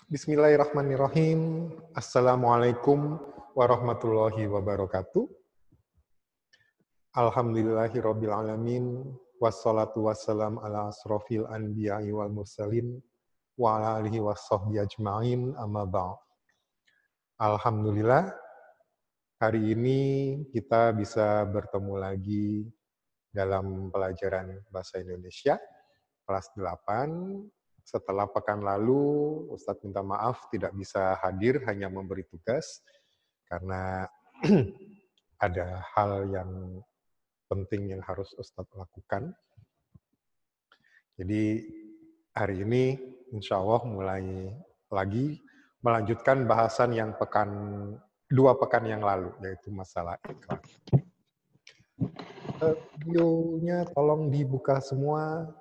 Bismillahirrahmanirrahim. Assalamualaikum warahmatullahi wabarakatuh. Alhamdulillahirabbil alamin. Wassalatu wassalam ala asrofil anbiya'i wal mursalin wa ala alihi washabbihi ajma'in amma ba'd. Alhamdulillah, hari ini kita bisa bertemu lagi dalam pelajaran Bahasa Indonesia kelas 8. Setelah pekan lalu, Ustadz minta maaf tidak bisa hadir, hanya memberi tugas, karena ada hal yang penting yang harus Ustadz lakukan. Jadi hari ini insya Allah mulai lagi melanjutkan bahasan yang dua pekan yang lalu, yaitu masalah iklan. Videonya tolong dibuka semua.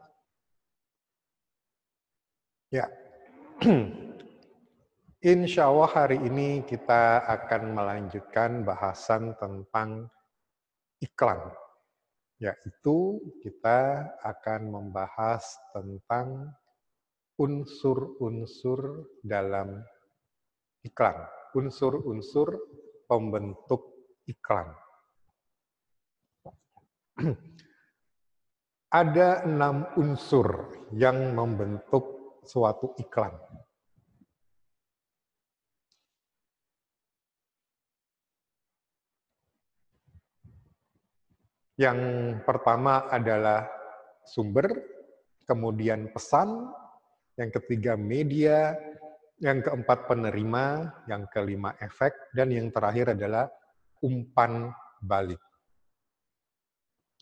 Ya, insya Allah hari ini kita akan melanjutkan bahasan tentang iklan. Yaitu kita akan membahas tentang unsur-unsur dalam iklan. Unsur-unsur pembentuk iklan. Ada 6 unsur yang membentuk suatu iklan. Yang pertama adalah sumber, kemudian pesan, yang ketiga media, yang keempat penerima, yang kelima efek, dan yang terakhir adalah umpan balik.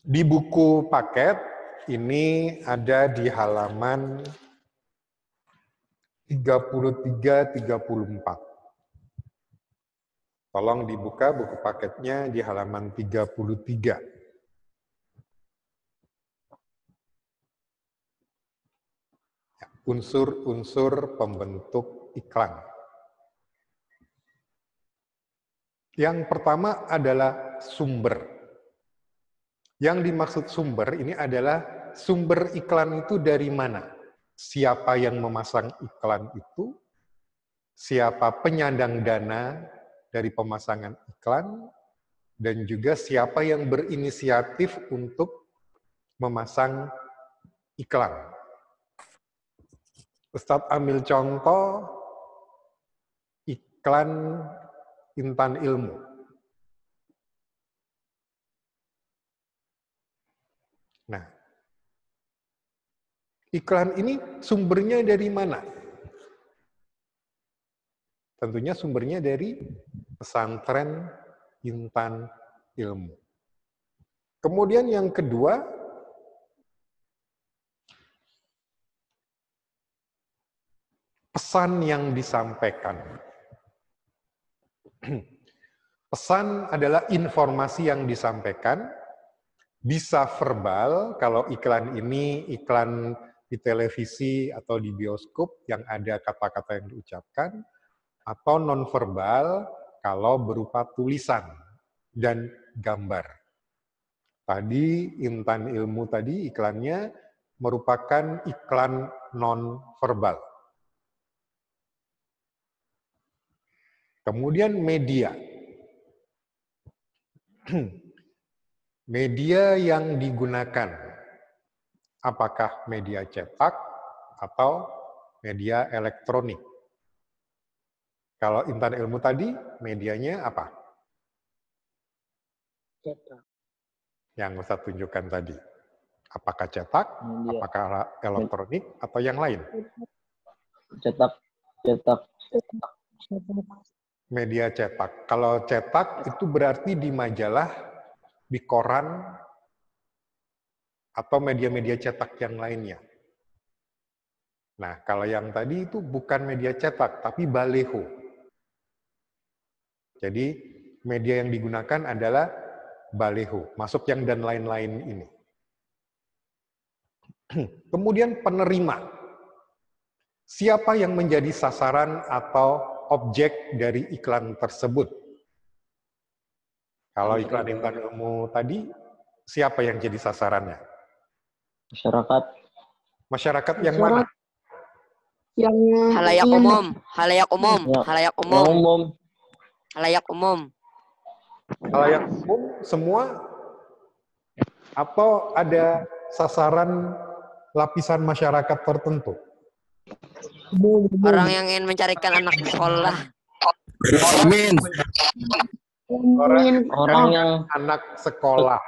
Di buku paket ini ada di halaman 33-34. Tolong dibuka buku paketnya di halaman 33. Unsur-unsur pembentuk iklan. Yang pertama adalah sumber. Yang dimaksud sumber ini adalah sumber iklan itu dari mana? Siapa yang memasang iklan itu? Siapa penyandang dana dari pemasangan iklan? Dan juga siapa yang berinisiatif untuk memasang iklan? Ustadz ambil contoh iklan Intan Ilmu. Nah, iklan ini sumbernya dari mana? Tentunya sumbernya dari pesantren Intan Ilmu. Kemudian yang kedua, pesan yang disampaikan. Pesan adalah informasi yang disampaikan, bisa verbal, kalau iklan ini iklan di televisi atau di bioskop yang ada kata-kata yang diucapkan, atau nonverbal kalau berupa tulisan dan gambar. Tadi Intan Ilmu tadi iklannya merupakan iklan nonverbal. Kemudian media. Media yang digunakan, apakah media cetak atau media elektronik? Kalau Intan Ilmu tadi, medianya apa? Cetak. Yang Ustaz tunjukkan tadi. Apakah cetak, Media. apakah elektronik, atau yang lain? Cetak. Media cetak. Kalau cetak itu berarti di majalah, di koran, atau media-media cetak yang lainnya. Nah, kalau yang tadi itu bukan media cetak, tapi baleho. Jadi, media yang digunakan adalah baleho, masuk yang dan lain-lain ini. Kemudian penerima. Siapa yang menjadi sasaran atau objek dari iklan tersebut? Kalau iklan Intan Ilmu tadi, siapa yang jadi sasarannya? Masyarakat. Masyarakat yang mana? Yang Halayak ingin umum, halayak umum, Ya, halayak yang umum, umum. halayak umum. Halayak umum semua atau ada sasaran lapisan masyarakat tertentu? Orang yang ingin mencarikan anak sekolah. Min. Orang yang Anak sekolah.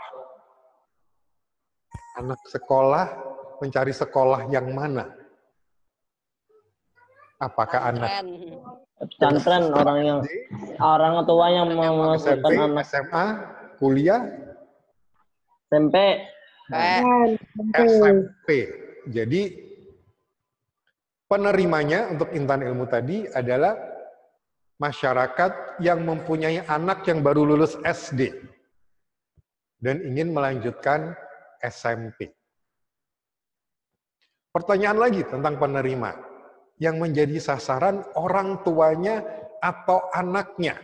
Anak sekolah mencari sekolah yang mana? Apakah anak Keren. pesantren, orang tua yang memasukkan SMP, anak SMA, kuliah, SMP. SMP. Jadi penerimanya untuk intan ilmu tadi adalah masyarakat yang mempunyai anak yang baru lulus SD dan ingin melanjutkan SMP. Pertanyaan lagi tentang penerima. Yang menjadi sasaran orang tuanya atau anaknya.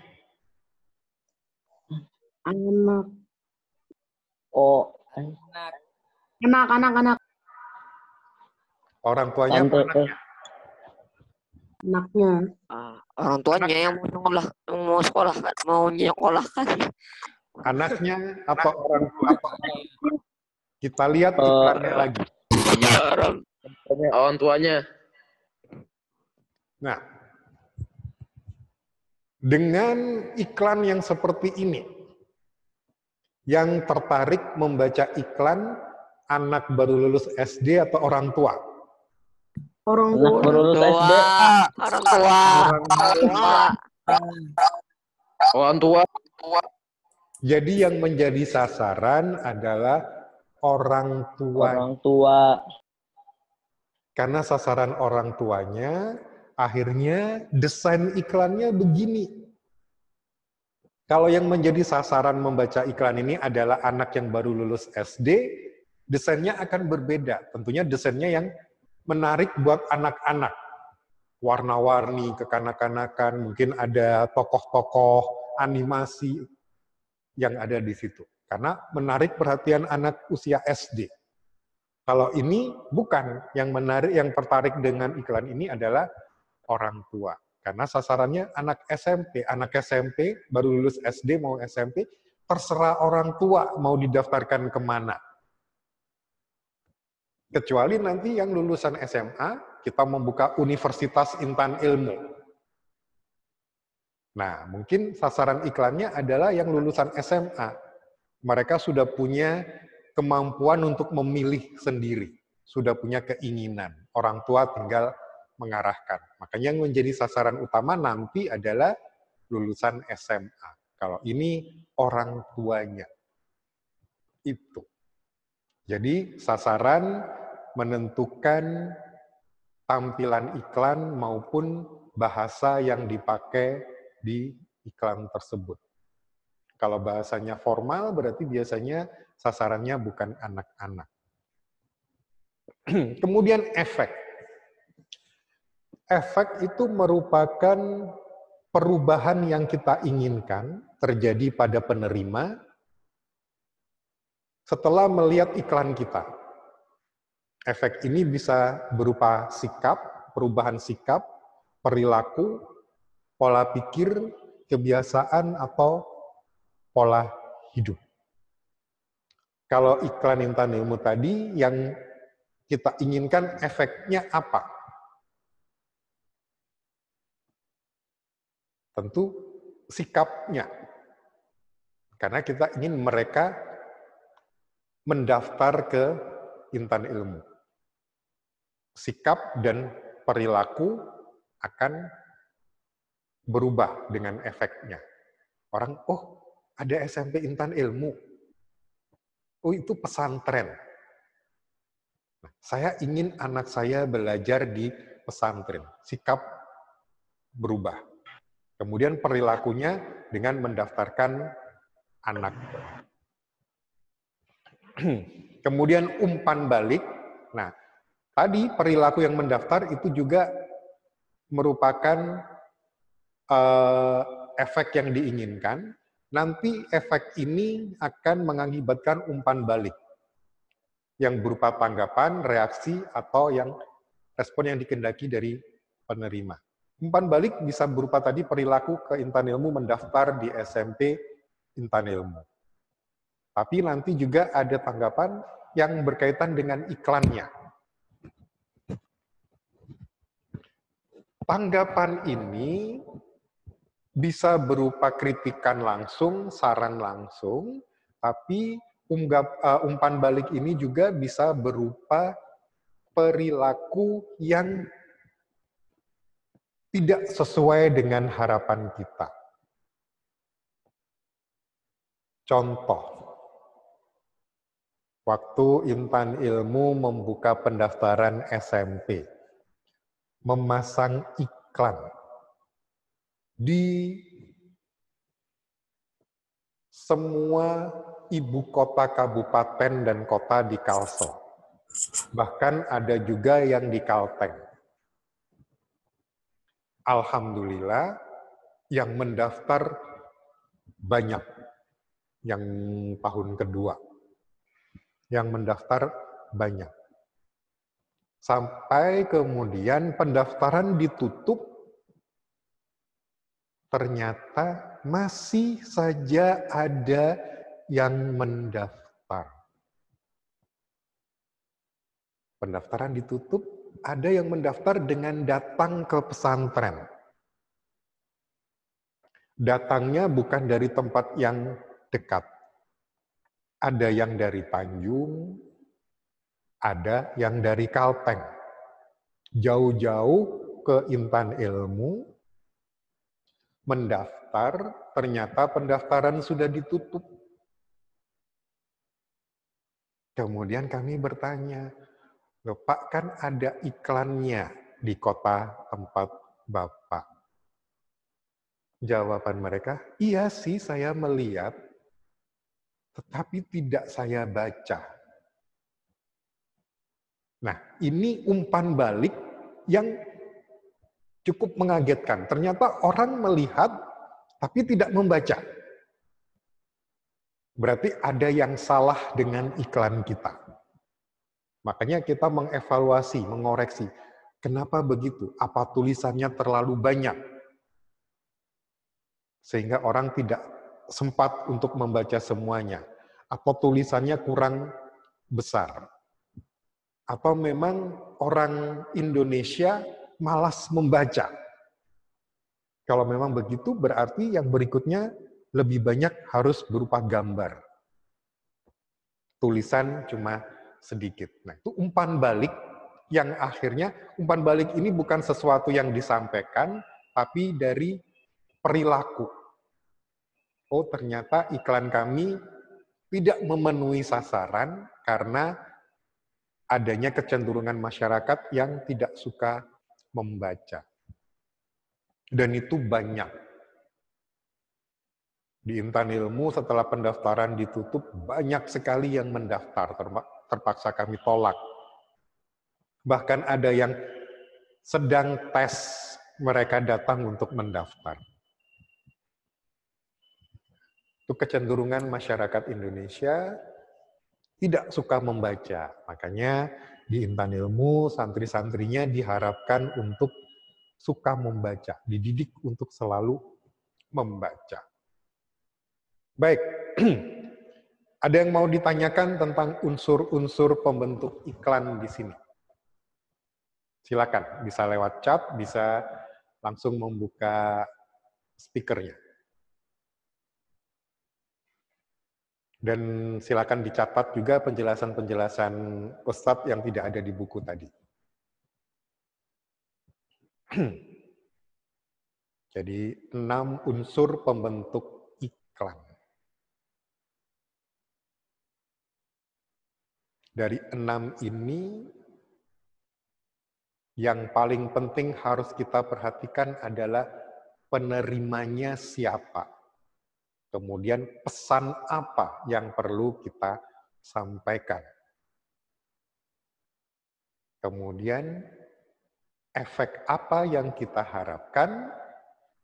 anak, Oh, anak, Orang tuanya atau anaknya. anaknya. Orang tuanya yang mau sekolah kan, mau nyekolahkan. Anaknya atau orang tua. Kita lihat iklannya lagi. Orang tuanya. Nah, dengan iklan yang seperti ini, yang tertarik membaca iklan anak baru lulus SD atau orang tua? Orang anak tua. baru lulus SD. Orang tua. Orang tua. Jadi yang menjadi sasaran adalah orang tua. Orang tua. Karena sasaran orang tuanya, akhirnya desain iklannya begini. Kalau yang menjadi sasaran membaca iklan ini adalah anak yang baru lulus SD, desainnya akan berbeda. Tentunya desainnya yang menarik buat anak-anak. Warna-warni, kekanak-kanakan, mungkin ada tokoh-tokoh animasi yang ada di situ. Karena menarik perhatian anak usia SD. Kalau ini bukan, yang menarik, yang tertarik dengan iklan ini adalah orang tua. Karena sasarannya anak SMP baru lulus SD mau SMP, terserah orang tua mau didaftarkan kemana. Kecuali nanti yang lulusan SMA, kita membuka Universitas Intan Ilmu. Nah, mungkin sasaran iklannya adalah yang lulusan SMA. Mereka sudah punya kemampuan untuk memilih sendiri, sudah punya keinginan. Orang tua tinggal mengarahkan. Makanya yang menjadi sasaran utama nanti adalah lulusan SMA. Kalau ini orang tuanya. Itu. Jadi sasaran menentukan tampilan iklan maupun bahasa yang dipakai di iklan tersebut. Kalau bahasanya formal berarti biasanya sasarannya bukan anak-anak. Kemudian efek. Efek itu merupakan perubahan yang kita inginkan terjadi pada penerima setelah melihat iklan kita. Efek ini bisa berupa sikap, perubahan sikap, perilaku, pola pikir, kebiasaan, atau pola hidup. Kalau iklan Intan Ilmu tadi, yang kita inginkan efeknya apa? Tentu sikapnya. Karena kita ingin mereka mendaftar ke Intan Ilmu. Sikap dan perilaku akan berubah dengan efeknya. Orang, oh ada SMP Intan Ilmu. Oh itu pesantren. Nah, saya ingin anak saya belajar di pesantren. Sikap berubah. Kemudian perilakunya dengan mendaftarkan anak. Kemudian umpan balik. Nah, tadi perilaku yang mendaftar itu juga merupakan efek yang diinginkan. Nanti efek ini akan mengakibatkan umpan balik yang berupa tanggapan, reaksi, atau yang respon yang dikehendaki dari penerima. Umpan balik bisa berupa tadi perilaku ke Intan Ilmu mendaftar di SMP Intan Ilmu. Tapi nanti juga ada tanggapan yang berkaitan dengan iklannya. Tanggapan ini bisa berupa kritikan langsung, saran langsung, tapi umpan balik ini juga bisa berupa perilaku yang tidak sesuai dengan harapan kita. Contoh, waktu Intan Ilmu membuka pendaftaran SMP, memasang iklan di semua ibu kota kabupaten dan kota di Kalsel. Bahkan ada juga yang di Kalteng. Alhamdulillah yang mendaftar banyak yang tahun kedua. Yang mendaftar banyak. Sampai kemudian pendaftaran ditutup, ternyata masih saja ada yang mendaftar. Pendaftaran ditutup, ada yang mendaftar dengan datang ke pesantren. Datangnya bukan dari tempat yang dekat. Ada yang dari Tanjung, ada yang dari Kalteng. Jauh-jauh ke Intan Ilmu, mendaftar, ternyata pendaftaran sudah ditutup. Kemudian kami bertanya, "Loh, Pak, kan ada iklannya di kota tempat Bapak." Jawaban mereka, "Iya sih, saya melihat, tetapi tidak saya baca." Nah, ini umpan balik yang cukup mengagetkan. Ternyata orang melihat, tapi tidak membaca. Berarti ada yang salah dengan iklan kita. Makanya kita mengevaluasi, mengoreksi. Kenapa begitu? Apa tulisannya terlalu banyak? Sehingga orang tidak sempat untuk membaca semuanya. Atau tulisannya kurang besar. Atau memang orang Indonesia malas membaca. Kalau memang begitu, berarti yang berikutnya lebih banyak harus berupa gambar. Tulisan cuma sedikit. Nah, itu umpan balik yang akhirnya, umpan balik ini bukan sesuatu yang disampaikan, tapi dari perilaku. Oh, ternyata iklan kami tidak memenuhi sasaran karena adanya kecenderungan masyarakat yang tidak suka membaca. Dan itu banyak. Di Intan Ilmu setelah pendaftaran ditutup, banyak sekali yang mendaftar, terpaksa kami tolak. Bahkan ada yang sedang tes, mereka datang untuk mendaftar. Itu kecenderungan masyarakat Indonesia tidak suka membaca. Makanya di Intan Ilmu, santri-santrinya diharapkan untuk suka membaca, dididik untuk selalu membaca. Baik, ada yang mau ditanyakan tentang unsur-unsur pembentuk iklan di sini? Silakan, bisa lewat chat, bisa langsung membuka speakernya. Dan silakan dicatat juga penjelasan-penjelasan Ustadz yang tidak ada di buku tadi. Jadi 6 unsur pembentuk iklan. Dari 6 ini, yang paling penting harus kita perhatikan adalah penerimanya siapa. Kemudian pesan apa yang perlu kita sampaikan. Kemudian efek apa yang kita harapkan,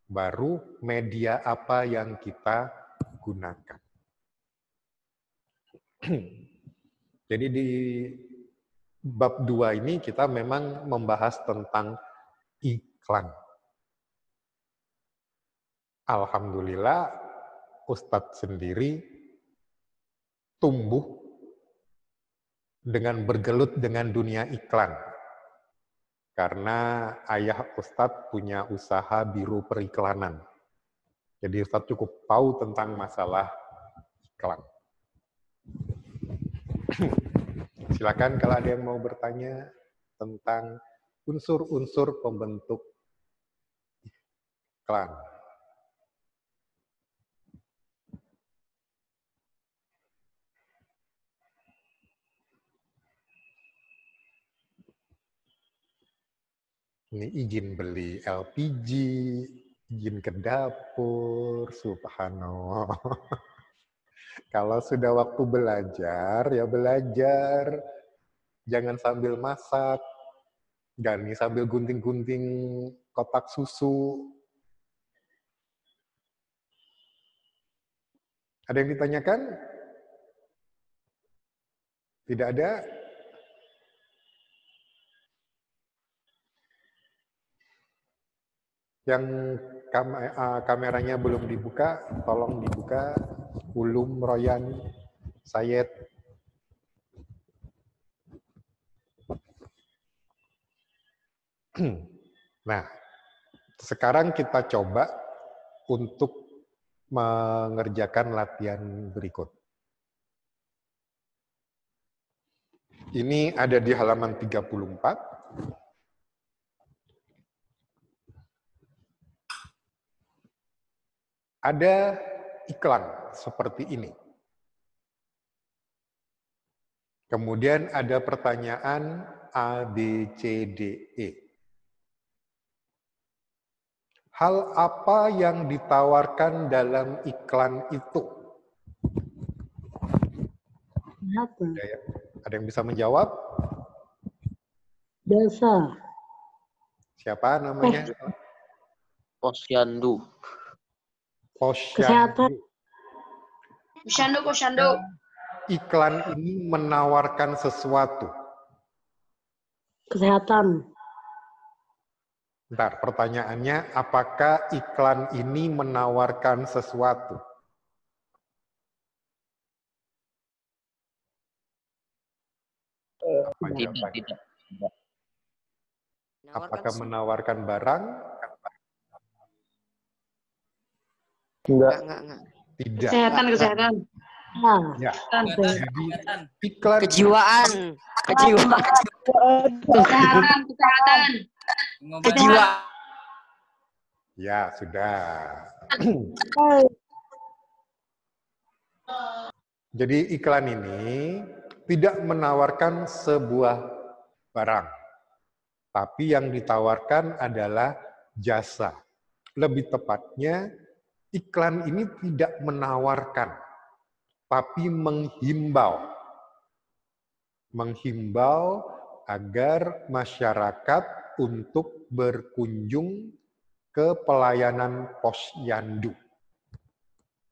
baru media apa yang kita gunakan. Jadi di bab 2 ini kita memang membahas tentang iklan. iklan. Alhamdulillah, Ustadz sendiri tumbuh dengan bergelut dengan dunia iklan. Karena ayah Ustadz punya usaha biro periklanan. Jadi Ustadz cukup tahu tentang masalah iklan. Silakan kalau ada yang mau bertanya tentang unsur-unsur pembentuk iklan. Ini izin beli LPG, izin ke dapur, subhanallah. Kalau sudah waktu belajar, ya belajar. Jangan sambil masak, jangan sambil gunting-gunting kotak susu. Ada yang ditanyakan? Tidak ada? Yang kameranya belum dibuka, tolong dibuka. Ulum, Royan, Sayed. Nah, sekarang kita coba untuk mengerjakan latihan berikut. Ini ada di halaman 34. Ada iklan seperti ini. Kemudian ada pertanyaan A, B, C, D, E. Hal apa yang ditawarkan dalam iklan itu? Ada yang bisa menjawab? Jasa. Siapa namanya? Posyandu. Kesehatan. Posyandu. Iklan ini menawarkan sesuatu. Kesehatan. Bentar, pertanyaannya, apakah iklan ini menawarkan sesuatu? Apa jawabannya? Tidak. Apakah menawarkan barang? Enggak. Enggak. Tidak. Kesehatan. Nah, Ya. Jadi iklan Kejiwaan. Kesehatan. Kejiwaan. Ya, sudah. Jadi iklan ini tidak menawarkan sebuah barang, tapi yang ditawarkan adalah jasa. Lebih tepatnya, iklan ini tidak menawarkan, tapi menghimbau. Menghimbau agar masyarakat untuk berkunjung ke pelayanan posyandu.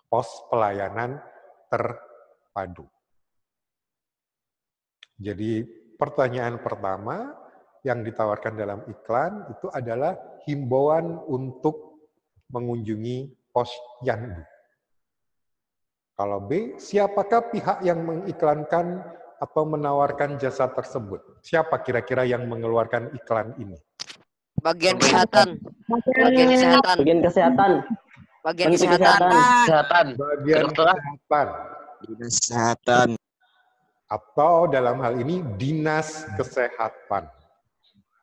Pos pelayanan terpadu. Jadi pertanyaan pertama yang ditawarkan dalam iklan itu adalah himbauan untuk mengunjungi posyandu. Kalau B, siapakah pihak yang mengiklankan atau menawarkan jasa tersebut? Siapa kira-kira yang mengeluarkan iklan ini? Bagian kesehatan. Bagian kesehatan. Bagian kesehatan. Bagian Menteri kesehatan. Kesehatan. Bagian kesehatan. Kesehatan. Atau dalam hal ini dinas kesehatan.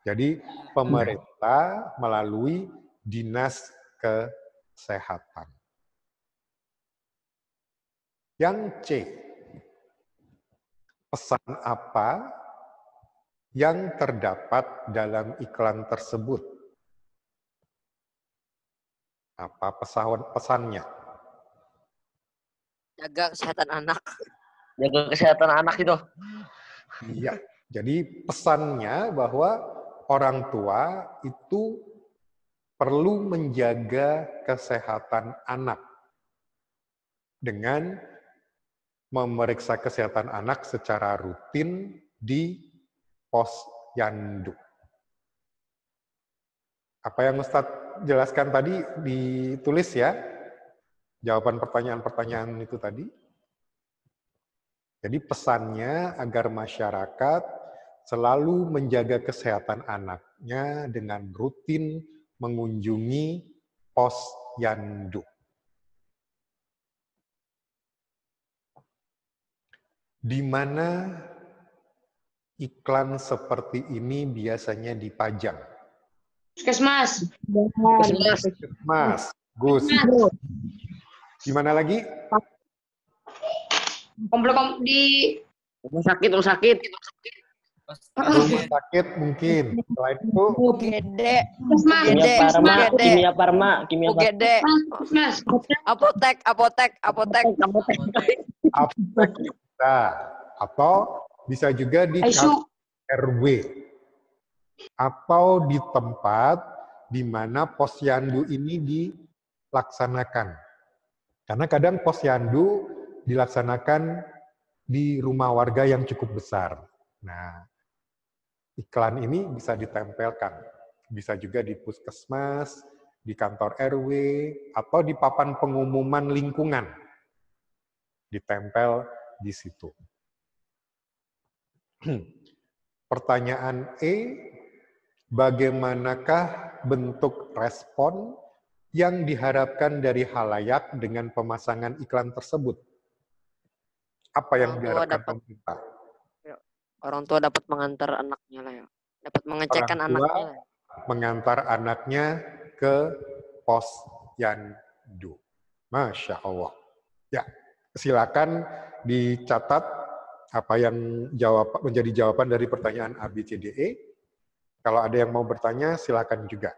Jadi pemerintah melalui dinas kesehatan. Yang C, pesan apa yang terdapat dalam iklan tersebut? Apa pesannya? Jaga kesehatan anak. Jaga kesehatan anak itu. Iya. Jadi pesannya bahwa orang tua itu perlu menjaga kesehatan anak dengan memeriksa kesehatan anak secara rutin di posyandu. Apa yang Ustadz jelaskan tadi ditulis ya, jawaban pertanyaan-pertanyaan itu tadi. Jadi pesannya agar masyarakat selalu menjaga kesehatan anaknya dengan rutin mengunjungi posyandu. Di mana iklan seperti ini biasanya dipajang? Puskesmas. Mas, Gus. Gimana lagi? Komplek di Rumah sakit. Rumah sakit mungkin. Selain itu, UGD, Puskesmas. Kimia Farma. UGD, Puskesmas. apotek. aptek bisa. Atau bisa juga di ISU. RW. Atau di tempat di mana posyandu ini dilaksanakan. Karena kadang posyandu dilaksanakan di rumah warga yang cukup besar. Nah, iklan ini bisa ditempelkan. Bisa juga di puskesmas, di kantor RW, atau di papan pengumuman lingkungan. Ditempel di situ. Pertanyaan E, bagaimanakah bentuk respon yang diharapkan dari halayak dengan pemasangan iklan tersebut? Apa yang diharapkan pemerintah? Orang tua dapat mengantar anaknya lah ya. Dapat mengecekkan Orang tua anaknya. mengantar anaknya ke posyandu. Masya Allah. Ya, silakan dicatat apa yang menjadi jawaban dari pertanyaan A, B, C, D, E. Kalau ada yang mau bertanya, silakan juga.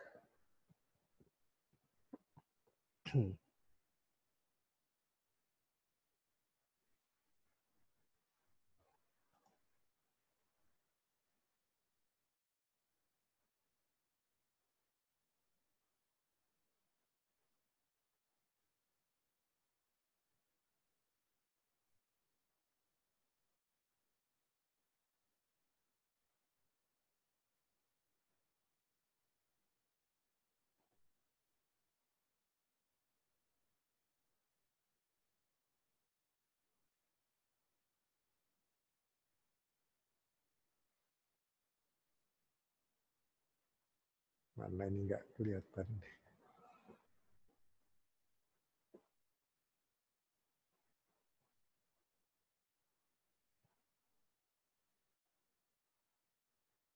Mana ini nggak kelihatan.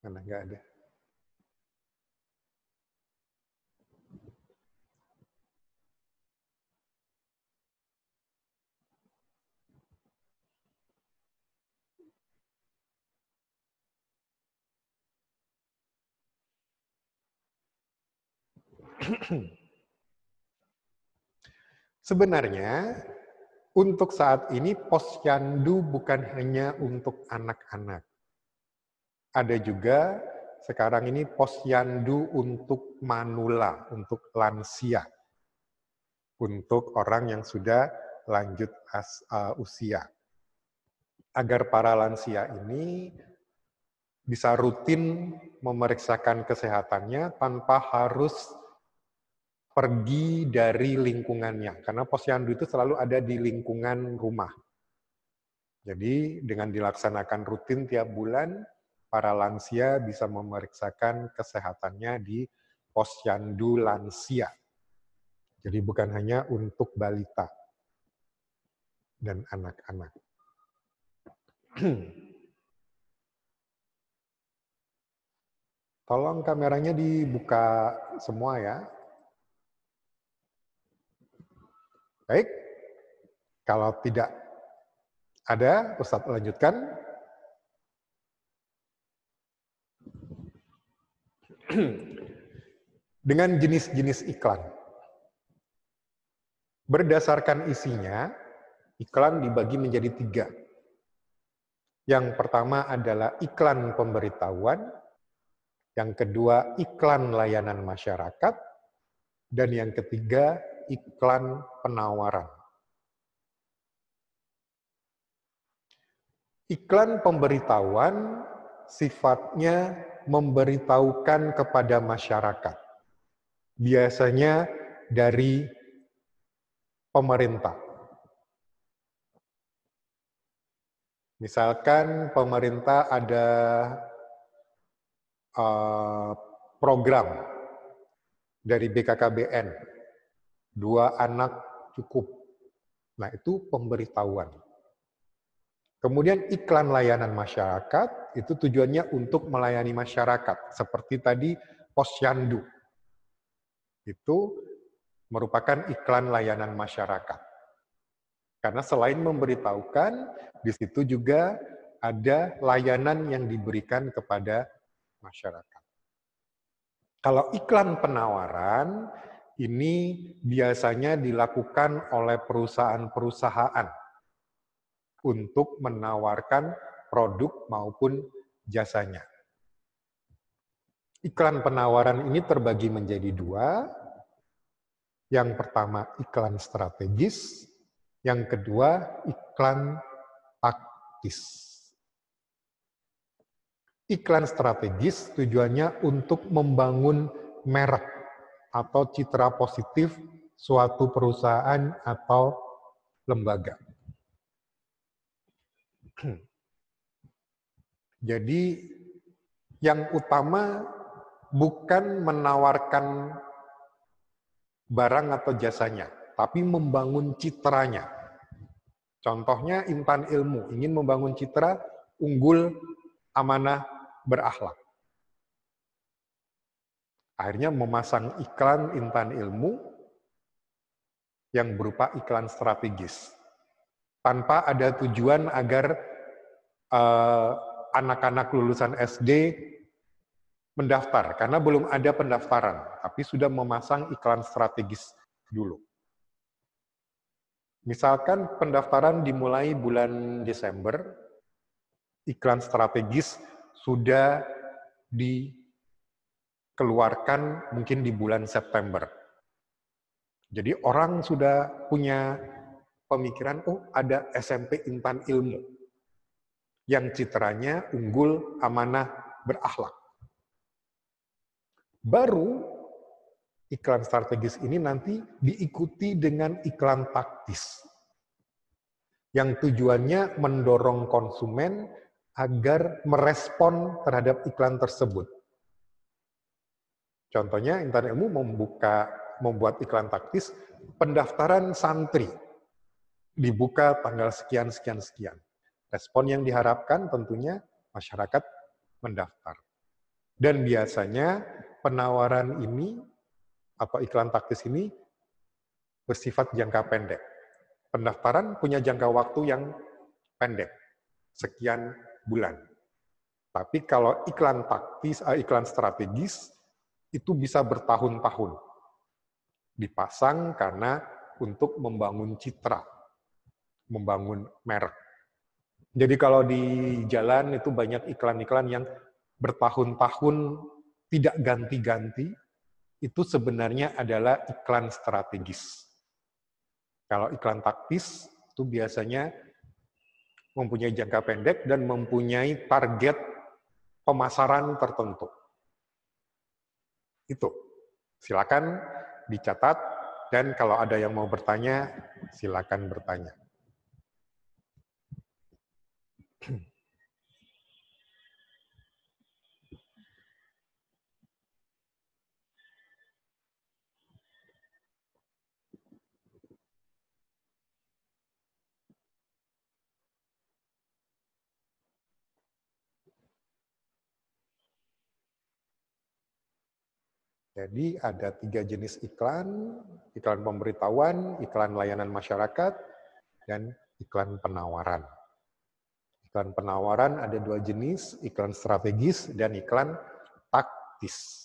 Mana nggak ada. Sebenarnya, untuk saat ini posyandu bukan hanya untuk anak-anak. Ada juga sekarang ini posyandu untuk manula, untuk lansia. Untuk orang yang sudah lanjut usia. Agar para lansia ini bisa rutin memeriksakan kesehatannya tanpa harus pergi dari lingkungannya. Karena posyandu itu selalu ada di lingkungan rumah. Jadi dengan dilaksanakan rutin tiap bulan, para lansia bisa memeriksakan kesehatannya di posyandu lansia. Jadi bukan hanya untuk balita dan anak-anak. Tolong kameranya dibuka semua ya. Baik, kalau tidak ada, Ustadz lanjutkan. Dengan jenis-jenis iklan. Berdasarkan isinya, iklan dibagi menjadi 3. Yang pertama adalah iklan pemberitahuan, yang kedua iklan layanan masyarakat, dan yang ketiga iklan penawaran. Iklan pemberitahuan sifatnya memberitahukan kepada masyarakat biasanya dari pemerintah. Misalkan pemerintah ada program dari BKKBN, 2 anak cukup. Nah, itu pemberitahuan. Kemudian iklan layanan masyarakat, itu tujuannya untuk melayani masyarakat. Seperti tadi Posyandu. Itu merupakan iklan layanan masyarakat. Karena selain memberitahukan, di situ juga ada layanan yang diberikan kepada masyarakat. Kalau iklan penawaran, ini biasanya dilakukan oleh perusahaan-perusahaan untuk menawarkan produk maupun jasanya. Iklan penawaran ini terbagi menjadi 2. Yang pertama iklan strategis, yang kedua iklan taktis. Iklan strategis tujuannya untuk membangun merek atau citra positif suatu perusahaan atau lembaga. Jadi yang utama bukan menawarkan barang atau jasanya, tapi membangun citranya. Contohnya Intan Ilmu, ingin membangun citra unggul, amanah, berakhlak. Akhirnya memasang iklan Intan Ilmu yang berupa iklan strategis. Tanpa ada tujuan agar anak-anak lulusan SD mendaftar, karena belum ada pendaftaran, tapi sudah memasang iklan strategis dulu. Misalkan pendaftaran dimulai bulan Desember, iklan strategis sudah dikeluarkan mungkin di bulan September. Jadi orang sudah punya pemikiran, oh ada SMP Intan Ilmu yang citranya unggul, amanah, berakhlak. Baru iklan strategis ini nanti diikuti dengan iklan taktis yang tujuannya mendorong konsumen agar merespon terhadap iklan tersebut. Contohnya Intan Ilmu membuat iklan taktis, pendaftaran santri dibuka tanggal sekian. Respon yang diharapkan tentunya masyarakat mendaftar. Dan biasanya penawaran ini atau iklan taktis ini bersifat jangka pendek. Pendaftaran punya jangka waktu yang pendek, sekian bulan. Tapi kalau iklan taktis, iklan strategis, itu bisa bertahun-tahun. Dipasang karena untuk membangun citra, membangun merek. Jadi kalau di jalan itu banyak iklan-iklan yang bertahun-tahun tidak ganti-ganti, itu sebenarnya adalah iklan strategis. Kalau iklan taktis itu biasanya mempunyai jangka pendek dan mempunyai target pemasaran tertentu. Itu. Silakan dicatat dan kalau ada yang mau bertanya, silakan bertanya. Jadi ada 3 jenis iklan, iklan pemberitahuan, iklan layanan masyarakat, dan iklan penawaran. Iklan penawaran ada 2 jenis, iklan strategis dan iklan taktis.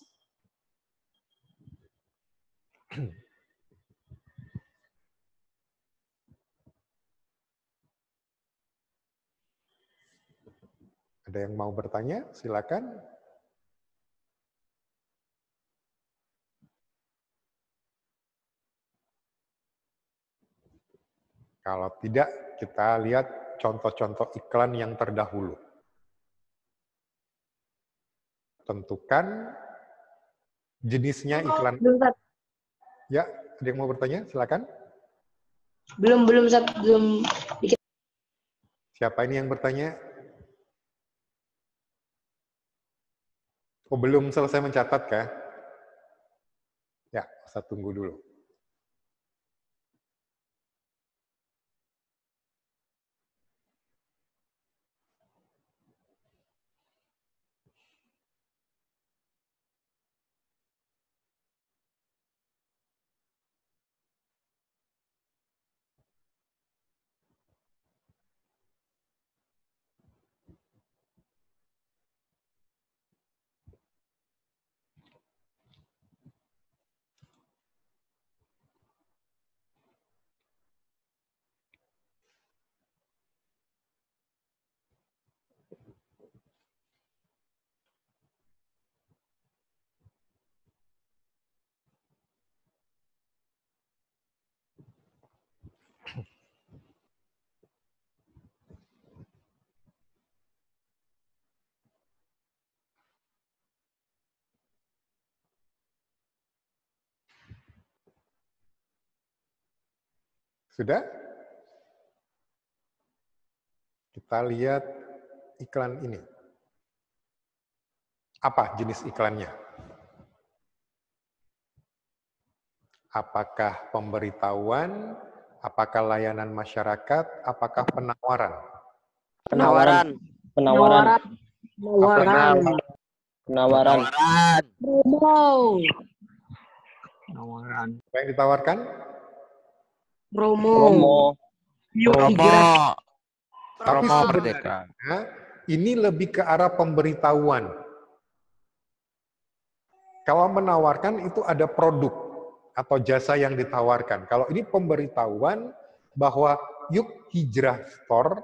Ada yang mau bertanya? Silakan. Kalau tidak, kita lihat contoh-contoh iklan yang terdahulu. Tentukan jenisnya iklan. Ya, ada yang mau bertanya? Silakan. Belum Siapa ini yang bertanya? Oh, belum selesai mencatat kah? Ya, saya tunggu dulu. Sudah? Kita lihat iklan ini. Apa jenis iklannya? Apakah pemberitahuan, apakah layanan masyarakat, apakah penawaran? Penawaran. Penawaran. Penawaran. Penawaran. Promo. Apa yang ditawarkan? Promo. Promo. Yuk hijrah. Tapi Promo sebenarnya ini lebih ke arah pemberitahuan. Kalau menawarkan itu ada produk atau jasa yang ditawarkan. Kalau ini pemberitahuan bahwa Yuk Hijrah Store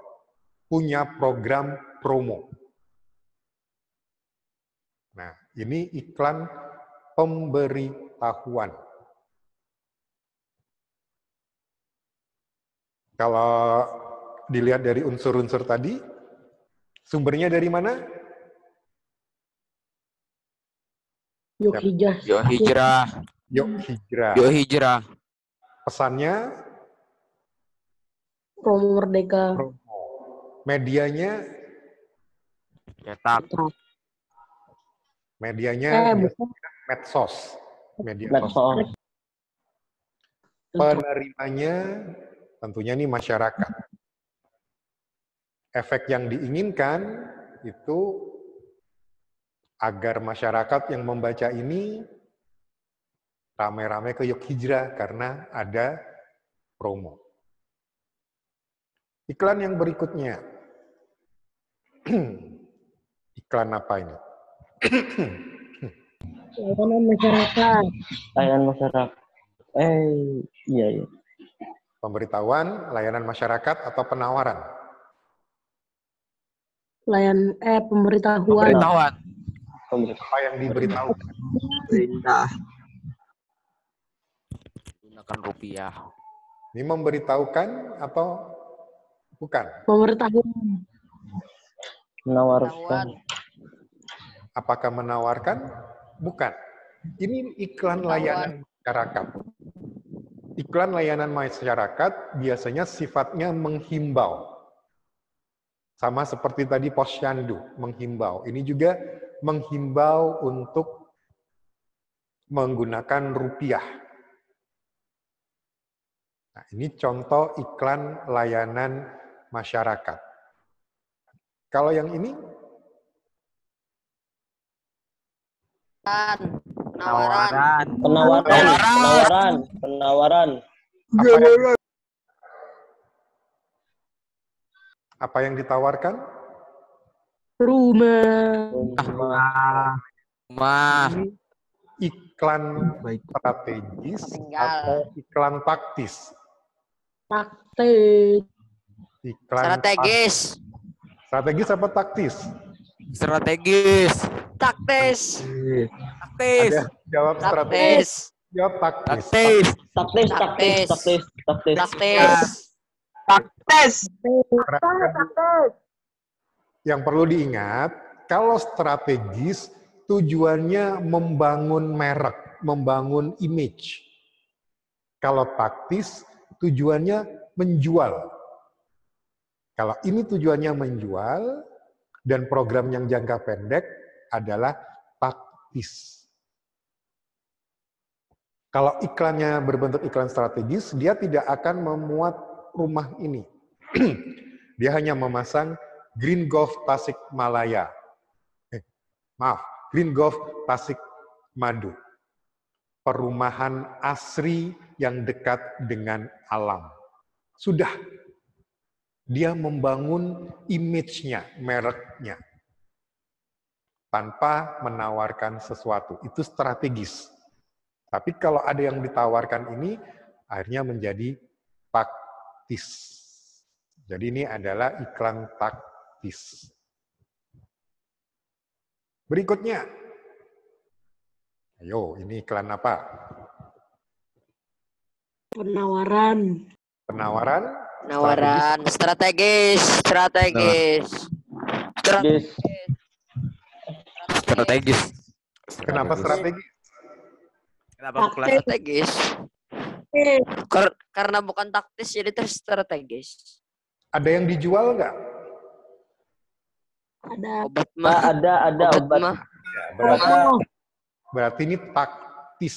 punya program promo. Nah, ini iklan pemberitahuan. Kalau dilihat dari unsur-unsur tadi, sumbernya dari mana? Yuk hijrah. Yuk hijrah. Yuk Hijrah. Yuk hijrah. Pesannya Promo Merdeka. promo. Medianya Cetak. medianya bukan. medsos. Media Medsos. sosial. Penerimanya tentunya ini masyarakat. Efek yang diinginkan itu agar masyarakat yang membaca ini rame-rame ke Yuk Hijrah karena ada promo. Iklan yang berikutnya. Iklan apa ini? Layanan masyarakat. Layanan masyarakat. Iya. Pemberitahuan, layanan masyarakat, atau penawaran? Pemberitahuan. Pemberitahuan. Apa yang diberitahu? Perintah. Gunakan rupiah. Ini memberitahukan atau bukan? Pemberitahuan. Menawarkan. Apakah menawarkan? Bukan. Ini iklan layanan masyarakat. Iklan layanan masyarakat biasanya sifatnya menghimbau. Sama seperti tadi posyandu, menghimbau. Ini juga menghimbau untuk menggunakan rupiah. Nah, ini contoh iklan layanan masyarakat. Kalau yang ini, Penawaran. Penawaran. apa yang ditawarkan? Rumah. Mah. Iklan strategis atau iklan taktis? Taktis. Iklan Strategis. strategis apa taktis? Strategis. Taktis. Taktis. Ada jawab strategis, Taktis. jawab taktis. Taktis. Taktis. Taktis. Yang perlu diingat, kalau strategis tujuannya membangun merek, membangun image. Kalau taktis, tujuannya menjual. Kalau ini tujuannya menjual, dan program yang jangka pendek adalah taktis. Kalau iklannya berbentuk iklan strategis, dia tidak akan memuat rumah ini. Dia hanya memasang Green Golf Tasik Malaya. Green Golf Tasik Madu. Perumahan asri yang dekat dengan alam. Sudah. Dia membangun image-nya, mereknya. Tanpa menawarkan sesuatu. Itu strategis. Tapi kalau ada yang ditawarkan ini, akhirnya menjadi taktis. Jadi ini adalah iklan taktis. Berikutnya. Ayo, ini iklan apa? Penawaran. Penawaran? Penawaran strategis. Kenapa strategi? Kenapa aku kelas? Strategis. Karena bukan taktis jadi terus strategis. Ada yang dijual nggak? Ada. Obat mah. Ada obat. mah. Ya, Oh, berarti ini taktis.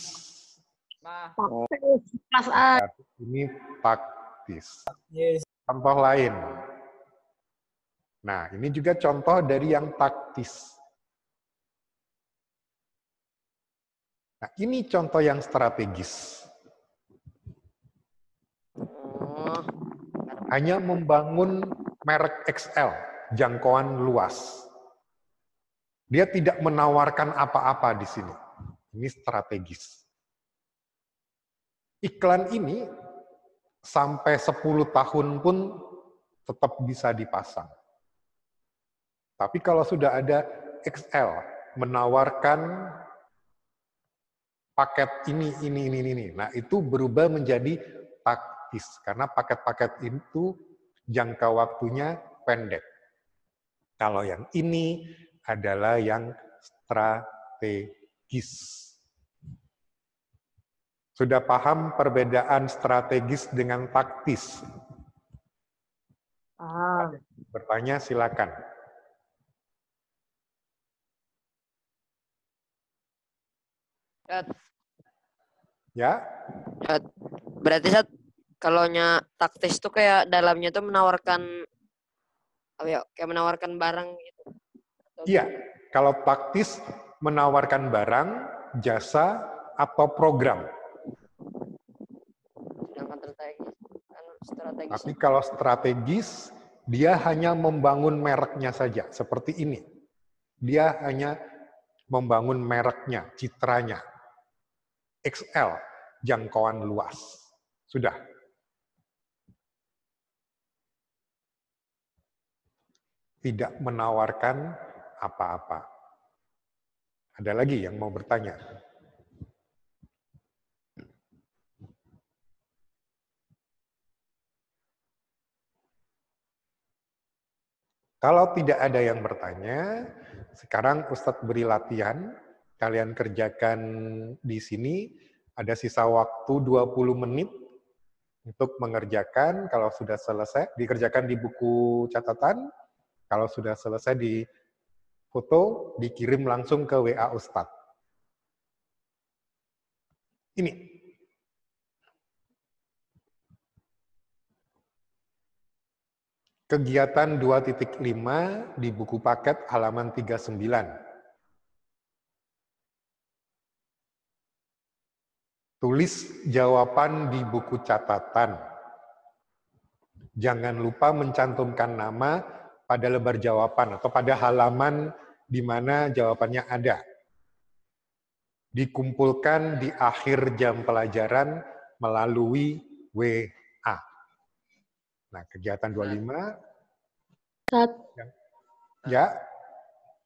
taktis. Kelas A. Berarti ini taktis. Contoh lain. Nah, ini juga contoh dari yang taktis. Nah, ini contoh yang strategis. Oh, Hanya membangun merek XL, jangkauan luas. Dia tidak menawarkan apa-apa di sini. Ini strategis. Iklan ini sampai 10 tahun pun tetap bisa dipasang. Tapi kalau sudah ada XL menawarkan paket ini. Nah, itu berubah menjadi taktis. Karena paket-paket itu jangka waktunya pendek. Kalau yang ini adalah yang strategis. Sudah paham perbedaan strategis dengan taktis? Bertanya silakan. Sat. Ya, Berarti Sat, kalau taktis tuh kayak dalamnya tuh menawarkan apa ya? Kayak menawarkan barang gitu. iya. Kalau taktis menawarkan barang, jasa, atau program. Sedangkan strategis. Tapi kalau strategis, dia hanya membangun mereknya saja, seperti ini. Dia hanya membangun mereknya, citranya. XL, jangkauan luas. Sudah. Tidak menawarkan apa-apa. Ada lagi yang mau bertanya? Kalau tidak ada yang bertanya, sekarang Ustadz beri latihan. Kalian kerjakan di sini. Ada sisa waktu 20 menit untuk mengerjakan. Kalau sudah selesai, dikerjakan di buku catatan. Kalau sudah selesai di foto, dikirim langsung ke WA Ustadz. Ini. Kegiatan 2.5 di buku paket halaman 39. Tulis jawaban di buku catatan. Jangan lupa mencantumkan nama pada lembar jawaban atau pada halaman di mana jawabannya ada. Dikumpulkan di akhir jam pelajaran melalui WA. Nah, kegiatan 25. Sat. Ya.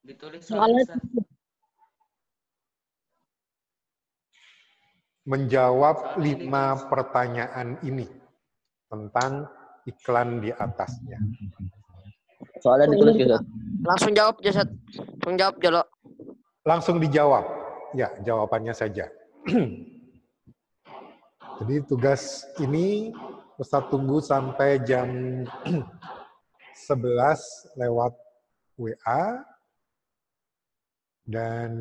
Ditulis Soalnya Menjawab 5 pertanyaan ini tentang iklan di atasnya. Soalnya ditulis gitu. Langsung jawab aja, Sat. Langsung jawab, Jolo. Langsung dijawab. Ya, jawabannya saja. Jadi tugas ini Ustadz tunggu sampai jam 11 lewat WA. Dan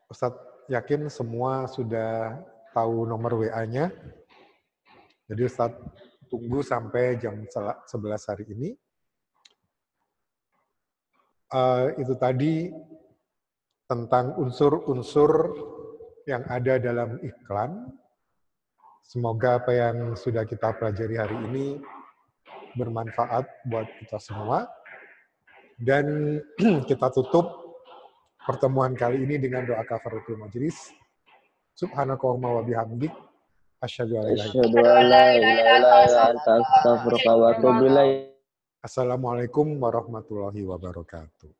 Ustadz yakin semua sudah tahu nomor WA-nya. Jadi Ustadz tunggu sampai jam 11 hari ini. Itu tadi tentang unsur-unsur yang ada dalam iklan. Semoga apa yang sudah kita pelajari hari ini bermanfaat buat kita semua. Dan kita tutup pertemuan kali ini dengan doa kafaratul majelis. Subhanakallahumma wa bihamdik asyhadu an la ilaha illa anta astaghfiruka wa atubu ilaik. Assalamualaikum warahmatullahi wabarakatuh.